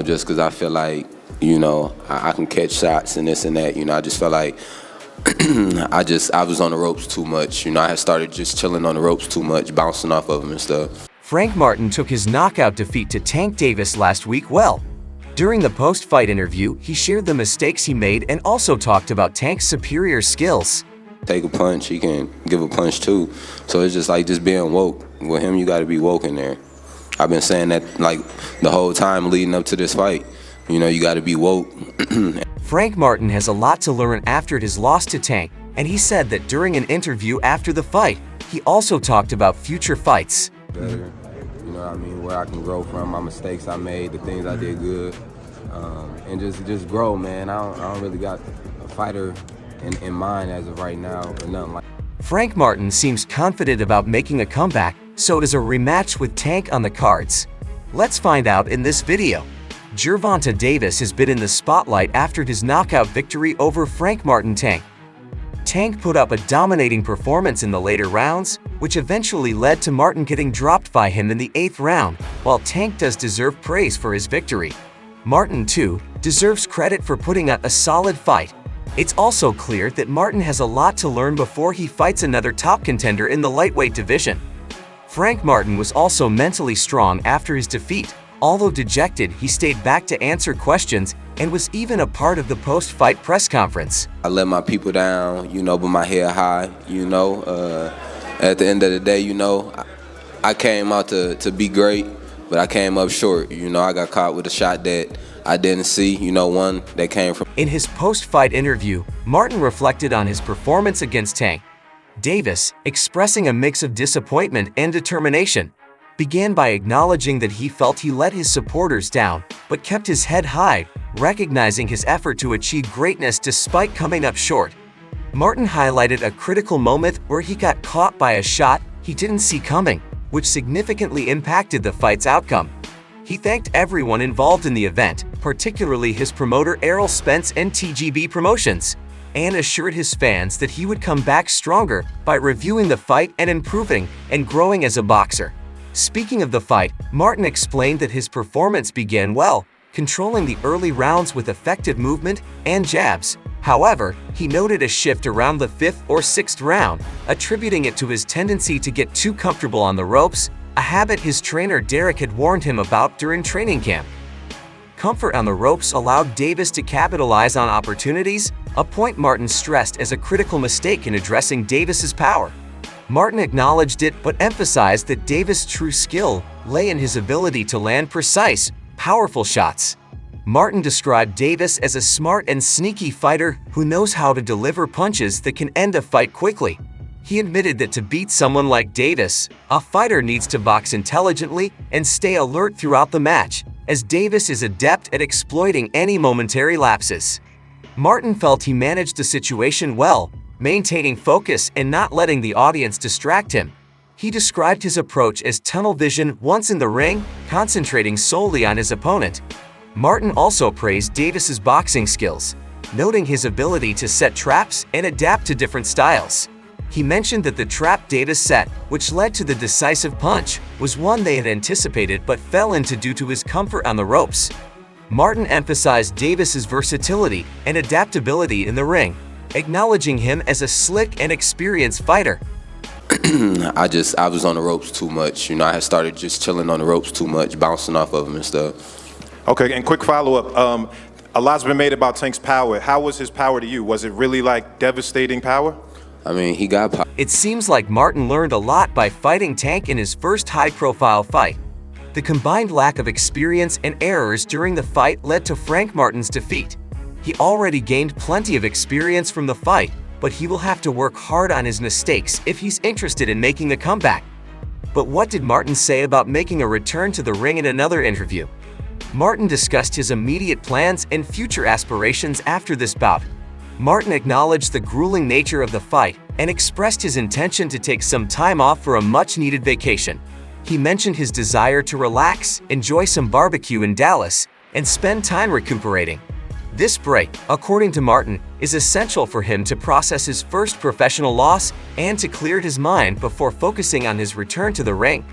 Just because I feel like, I can catch shots and this and that. I just felt like I was on the ropes too much. I had started just chilling on the ropes too much, bouncing off of them and stuff. Frank Martin took his knockout defeat to Tank Davis last week well. During the post-fight interview, he shared the mistakes he made and also talked about Tank's superior skills. Take a punch, he can give a punch too. So it's just like just being woke. With him, you got to be woke in there. I've been saying that like the whole time leading up to this fight. You got to be woke. Frank Martin has a lot to learn after his loss to Tank, and he said that during an interview after the fight, he also talked about future fights. Better, where I can grow from, my mistakes I made, the things I did good, and just grow, man. I don't really got a fighter in mind as of right now, or nothing like that. Frank Martin seems confident about making a comeback, so does a rematch with Tank on the cards. Let's find out in this video. Gervonta Davis has been in the spotlight after his knockout victory over Frank Martin. Tank put up a dominating performance in the later rounds, which eventually led to Martin getting dropped by him in the 8th round, while Tank does deserve praise for his victory. Martin, too, deserves credit for putting up a solid fight. It's also clear that Martin has a lot to learn before he fights another top contender in the lightweight division. Frank Martin was also mentally strong after his defeat. Although dejected, he stayed back to answer questions and was even a part of the post-fight press conference. I let my people down, but my head high, At the end of the day, I came out to be great, but I came up short. I got caught with a shot that I didn't see, one that came from. In his post-fight interview, Martin reflected on his performance against Tank Davis, expressing a mix of disappointment and determination. Began by acknowledging that he felt he let his supporters down, but kept his head high, recognizing his effort to achieve greatness despite coming up short. Martin highlighted a critical moment where he got caught by a shot he didn't see coming, which significantly impacted the fight's outcome. He thanked everyone involved in the event, particularly his promoter Errol Spence and TGB Promotions, and assured his fans that he would come back stronger by reviewing the fight and improving and growing as a boxer. Speaking of the fight, Martin explained that his performance began well, controlling the early rounds with effective movement and jabs. However, he noted a shift around the 5th or 6th round, attributing it to his tendency to get too comfortable on the ropes, a habit his trainer Derek had warned him about during training camp. Comfort on the ropes allowed Davis to capitalize on opportunities, a point Martin stressed as a critical mistake in addressing Davis's power. Martin acknowledged it but emphasized that Davis' true skill lay in his ability to land precise, powerful shots. Martin described Davis as a smart and sneaky fighter who knows how to deliver punches that can end a fight quickly. He admitted that to beat someone like Davis, a fighter needs to box intelligently and stay alert throughout the match, as Davis is adept at exploiting any momentary lapses. Martin felt he managed the situation well, maintaining focus and not letting the audience distract him. He described his approach as tunnel vision once in the ring, concentrating solely on his opponent. Martin also praised Davis's boxing skills, noting his ability to set traps and adapt to different styles. He mentioned that the trap Davis set, which led to the decisive punch, was one they had anticipated but fell into due to his comfort on the ropes. Martin emphasized Davis's versatility and adaptability in the ring, acknowledging him as a slick and experienced fighter. I was on the ropes too much. I had started just chilling on the ropes too much, bouncing off of them and stuff. Okay, and quick follow-up. A lot's been made about Tank's power. How was his power to you? Was it really like devastating power? He got power. It seems like Martin learned a lot by fighting Tank in his first high-profile fight. The combined lack of experience and errors during the fight led to Frank Martin's defeat. He already gained plenty of experience from the fight, but he will have to work hard on his mistakes if he's interested in making a comeback. But what did Martin say about making a return to the ring in another interview? Martin discussed his immediate plans and future aspirations after this bout. Martin acknowledged the grueling nature of the fight and expressed his intention to take some time off for a much-needed vacation. He mentioned his desire to relax, enjoy some barbecue in Dallas, and spend time recuperating. This break, according to Martin, is essential for him to process his first professional loss and to clear his mind before focusing on his return to the ring.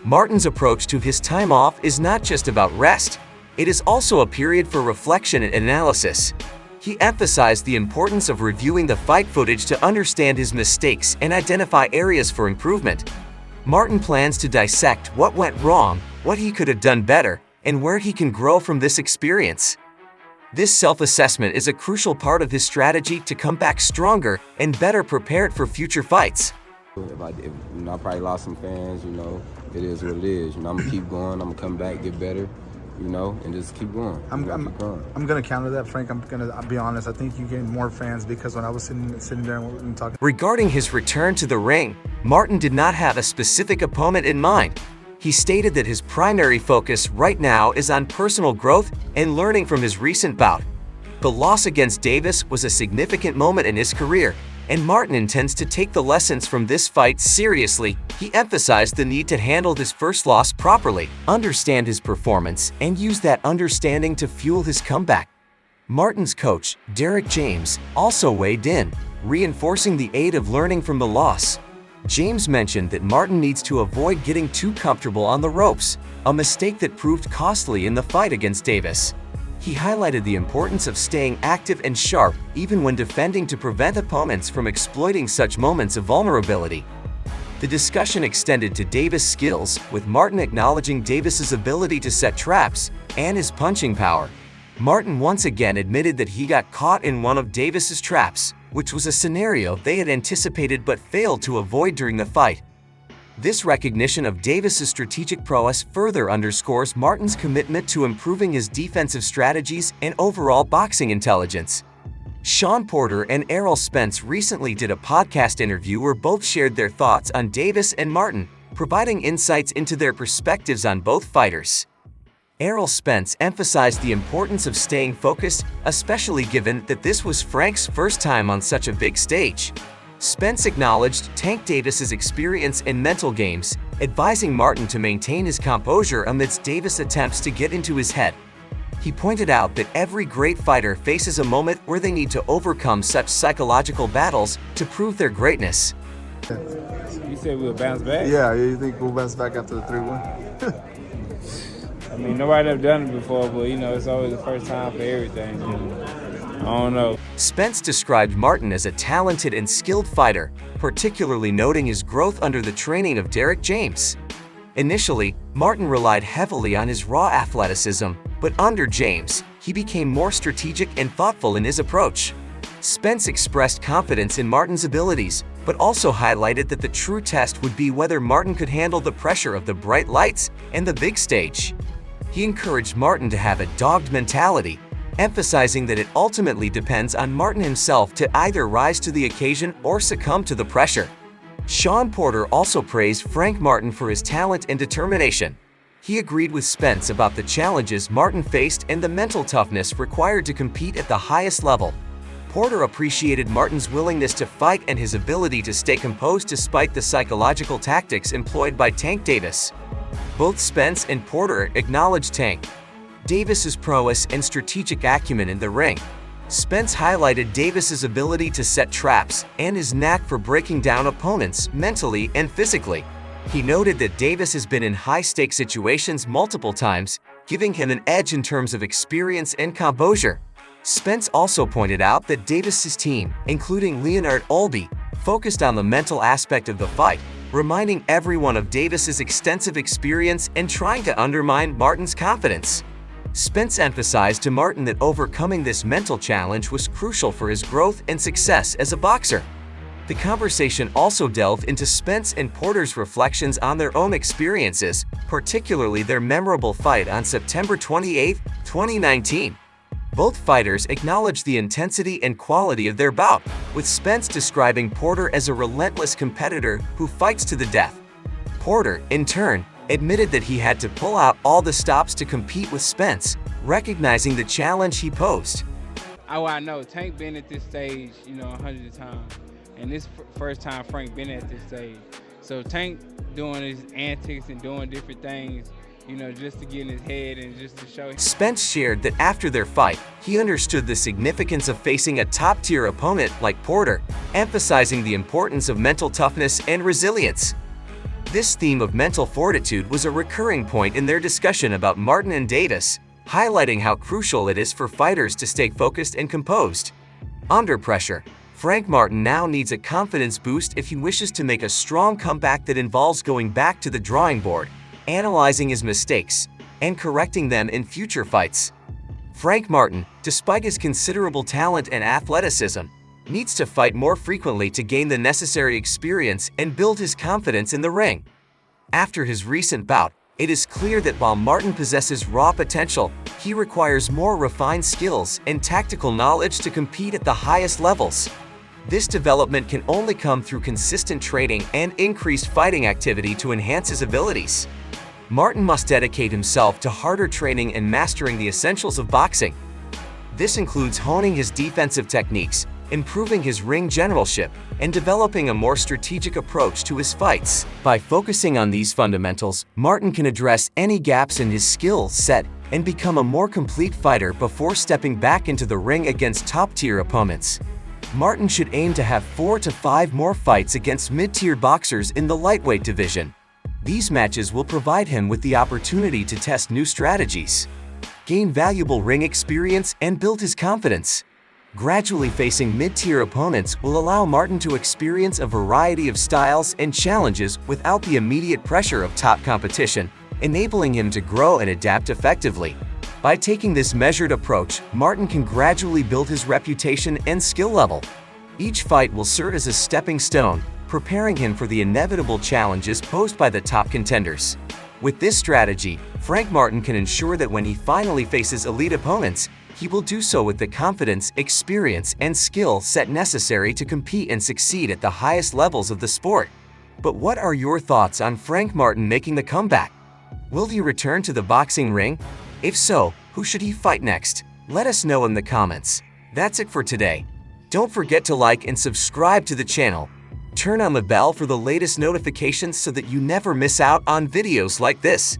Martin's approach to his time off is not just about rest. It is also a period for reflection and analysis. He emphasized the importance of reviewing the fight footage to understand his mistakes and identify areas for improvement. Martin plans to dissect what went wrong, what he could have done better, and where he can grow from this experience. This self-assessment is a crucial part of his strategy to come back stronger and better prepared for future fights. If I probably lost some fans, it is what it is. I'm gonna keep going. I'm gonna come back, get better, and just keep going. I'm gonna counter that, Frank. I'll be honest. I think you gained more fans because when I was sitting there and talking. Regarding his return to the ring, Martin did not have a specific opponent in mind. He stated that his primary focus right now is on personal growth and learning from his recent bout. The loss against Davis was a significant moment in his career, and Martin intends to take the lessons from this fight seriously. He emphasized the need to handle this first loss properly, understand his performance, and use that understanding to fuel his comeback. Martin's coach, Derek James, also weighed in, reinforcing the aid of learning from the loss. James mentioned that Martin needs to avoid getting too comfortable on the ropes, a mistake that proved costly in the fight against Davis. He highlighted the importance of staying active and sharp even when defending to prevent opponents from exploiting such moments of vulnerability. The discussion extended to Davis' skills, with Martin acknowledging Davis's ability to set traps and his punching power. Martin once again admitted that he got caught in one of Davis's traps, which was a scenario they had anticipated but failed to avoid during the fight. This recognition of Davis's strategic prowess further underscores Martin's commitment to improving his defensive strategies and overall boxing intelligence. Sean Porter and Errol Spence recently did a podcast interview where both shared their thoughts on Davis and Martin, providing insights into their perspectives on both fighters. Errol Spence emphasized the importance of staying focused, especially given that this was Frank's first time on such a big stage. Spence acknowledged Tank Davis's experience in mental games, advising Martin to maintain his composure amidst Davis' attempts to get into his head. He pointed out that every great fighter faces a moment where they need to overcome such psychological battles to prove their greatness. You said we'll bounce back? Yeah, you think we'll bounce back after the 3-1? I mean, nobody ever done it before, but it's always the first time for everything. I don't know. Spence described Martin as a talented and skilled fighter, particularly noting his growth under the training of Derek James. Initially, Martin relied heavily on his raw athleticism, but under James, he became more strategic and thoughtful in his approach. Spence expressed confidence in Martin's abilities, but also highlighted that the true test would be whether Martin could handle the pressure of the bright lights and the big stage. He encouraged Martin to have a dogged mentality, emphasizing that it ultimately depends on Martin himself to either rise to the occasion or succumb to the pressure. Sean Porter also praised Frank Martin for his talent and determination. He agreed with Spence about the challenges Martin faced and the mental toughness required to compete at the highest level. Porter appreciated Martin's willingness to fight and his ability to stay composed despite the psychological tactics employed by Tank Davis. Both Spence and Porter acknowledged Tank Davis's prowess and strategic acumen in the ring. Spence highlighted Davis's ability to set traps and his knack for breaking down opponents mentally and physically. He noted that Davis has been in high-stakes situations multiple times, giving him an edge in terms of experience and composure. Spence also pointed out that Davis's team, including Leonard Olby, focused on the mental aspect of the fight, reminding everyone of Davis's extensive experience and trying to undermine Martin's confidence. Spence emphasized to Martin that overcoming this mental challenge was crucial for his growth and success as a boxer. The conversation also delved into Spence and Porter's reflections on their own experiences, particularly their memorable fight on September 28, 2019. Both fighters acknowledged the intensity and quality of their bout, with Spence describing Porter as a relentless competitor who fights to the death. Porter, in turn, admitted that he had to pull out all the stops to compete with Spence, recognizing the challenge he posed. I know Tank been at this stage, 100 times, and this first time Frank been at this stage. So Tank doing his antics and doing different things, just to get in his head and just to show. Spence shared that after their fight, he understood the significance of facing a top-tier opponent like Porter, emphasizing the importance of mental toughness and resilience. This theme of mental fortitude was a recurring point in their discussion about Martin and Davis, highlighting how crucial it is for fighters to stay focused and composed. Under pressure, Frank Martin now needs a confidence boost if he wishes to make a strong comeback that involves going back to the drawing board, analyzing his mistakes, and correcting them in future fights. Frank Martin, despite his considerable talent and athleticism, needs to fight more frequently to gain the necessary experience and build his confidence in the ring. After his recent bout, it is clear that while Martin possesses raw potential, he requires more refined skills and tactical knowledge to compete at the highest levels. This development can only come through consistent training and increased fighting activity to enhance his abilities. Martin must dedicate himself to harder training and mastering the essentials of boxing. This includes honing his defensive techniques, improving his ring generalship, and developing a more strategic approach to his fights. By focusing on these fundamentals, Martin can address any gaps in his skill set and become a more complete fighter before stepping back into the ring against top-tier opponents. Martin should aim to have 4 to 5 more fights against mid-tier boxers in the lightweight division. These matches will provide him with the opportunity to test new strategies, gain valuable ring experience, and build his confidence. Gradually facing mid-tier opponents will allow Martin to experience a variety of styles and challenges without the immediate pressure of top competition, enabling him to grow and adapt effectively. By taking this measured approach, Martin can gradually build his reputation and skill level. Each fight will serve as a stepping stone, preparing him for the inevitable challenges posed by the top contenders. With this strategy, Frank Martin can ensure that when he finally faces elite opponents, he will do so with the confidence, experience, and skill set necessary to compete and succeed at the highest levels of the sport. But what are your thoughts on Frank Martin making the comeback? Will he return to the boxing ring? If so, who should he fight next? Let us know in the comments. That's it for today. Don't forget to like and subscribe to the channel. Turn on the bell for the latest notifications so that you never miss out on videos like this.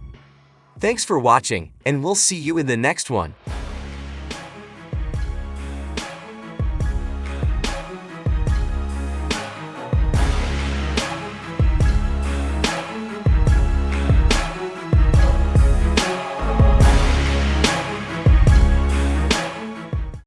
Thanks for watching, and we'll see you in the next one.